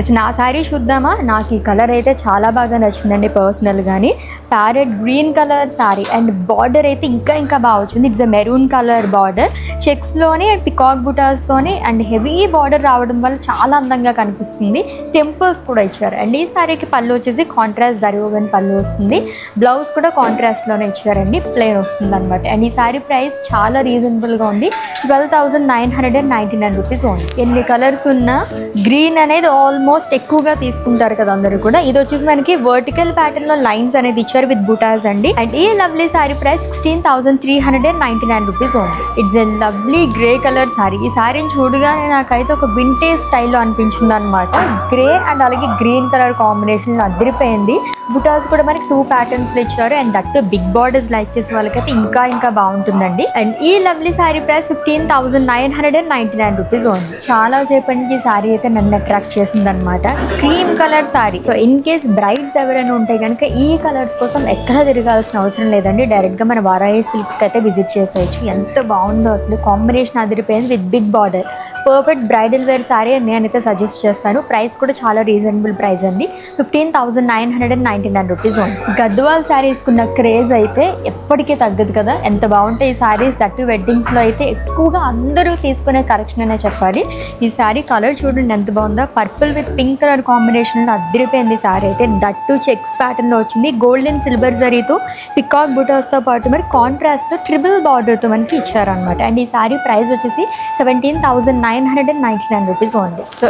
Yes నా శారీ చూద్దామా. నాకు ఈ కలర్ అయితే చాలా బాగా నచ్చిందండి పర్సనల్ గానీ. Parrot green colour sari and border అయితే ఇంకా బాగా వచ్చింది. It's a maroon colour border, చెక్స్లోనే అండ్ పికాక్ బుటాస్తోనే అండ్ హెవీ బార్డర్ రావడం వల్ల చాలా అందంగా కనిపిస్తుంది. టెంపుల్స్ కూడా ఇచ్చారు అండ్ ఈ శారీకి పళ్ళు వచ్చేసి కాంట్రాస్ట్ జరీ పళ్ళు వస్తుంది. బ్లౌజ్ కూడా కాంట్రాస్ట్లోనే ఇచ్చారండి, ప్లెయిన్ వస్తుంది అనమాట. అండ్ ఈ శారీ ప్రైస్ చాలా రీజనబుల్గా ఉంది, 12,999 రూపీస్ ఓన్లీ. ఎన్ని కలర్స్ ఉన్నా గ్రీన్ అనేది ఆల్మోస్ట్ ఎక్కువగా తీసుకుంటారు కదా అందరూ కూడా. ఇది వచ్చేసి మనకి వర్టికల్ ప్యాటర్న్ లో లైన్స్ అనేది ఇచ్చారు విత్ బుటాస్ అండి. అండ్ ఈ lovely sari price 16,399 rupees only. It's a lovely grey colour sari. ఈ సారీని చూడగానే నాకైతే ఒక వింటేజ్ స్టైల్లో అనిపించింది అనమాట. గ్రే అండ్ అలాగే గ్రీన్ కలర్ కాంబినేషన్ లో అదిరిపోయింది. బుటాస్ కూడా మనకి 2 ప్యాటర్న్స్ లో ఇచ్చారు and that big borders like చేసే వాళ్ళకైతే ఇంకా బాగుంటుందండి. అండ్ ఈ lovely sari price 15,999 rupees only. చాలా సేపటి నుంచి సారీ అయితే నన్ను అట్రాక్ట్ చేసింది అనమాట. Cream colour sari. So in case brides ఎవరైనా ఉంటే కనుక ఈ కలర్స్ కోసం ఎక్కడ తిరగాల్సిన అవసరం లేదండి, డైరెక్ట్ గా మన వారాహి సిల్క్స్ అయితే విజిట్ చేసేయచ్చు. ఎంత బాగుందో అసలు, కాంబినేషన్ అదిరిపోయింది with big border. Perfect bridal wear sari నేనైతే సజెస్ట్ చేస్తాను. ప్రైస్ కూడా చాలా రీజనబుల్ ప్రైస్ అండి, 15,999 రూపీస్ ఓన్లీ. గద్వాల్ శారీస్ కున్న క్రేజ్ అయితే ఎప్పటికీ తగ్గదు కదా. ఎంత బాగుంటాయి ఈ శారీస్, దట్టు వెడ్డింగ్స్లో అయితే ఎక్కువగా అందరూ తీసుకునే కలెక్షన్ అనే చెప్పాలి. ఈ శారీ కలర్ చూడండి ఎంత బాగుందో, పర్పుల్ విత్ పింక్ కలర్ కాంబినేషన్లో అదిరిపోయింది శారీ అయితే. దట్టు చెక్స్ ప్యాటర్న్లో వచ్చింది, గోల్డ్ అండ్ సిల్వర్ జరీతో పికాక్ బుటాస్తో పాటు మరి కాంట్రాస్ట్లో ట్రిపుల్ బార్డర్తో మనకి ఇచ్చారనమాట. అండ్ ఈ శారీ ప్రైస్ వచ్చేసి 17,999 రూపీస్ ఓన్లీ. సో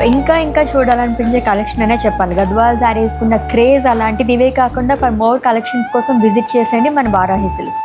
ఇంకా చూడాలనిపించే కలెక్షన్ అనే చెప్పాలి. గద్వాల్ శారీస్ కున్న క్రేజ్ అలాంటిది. ఇవే కాకుండా ఫర్ మోర్ కలెక్షన్స్ కోసం విజిట్ చేసేయండి మన వారాహి సిల్క్స్.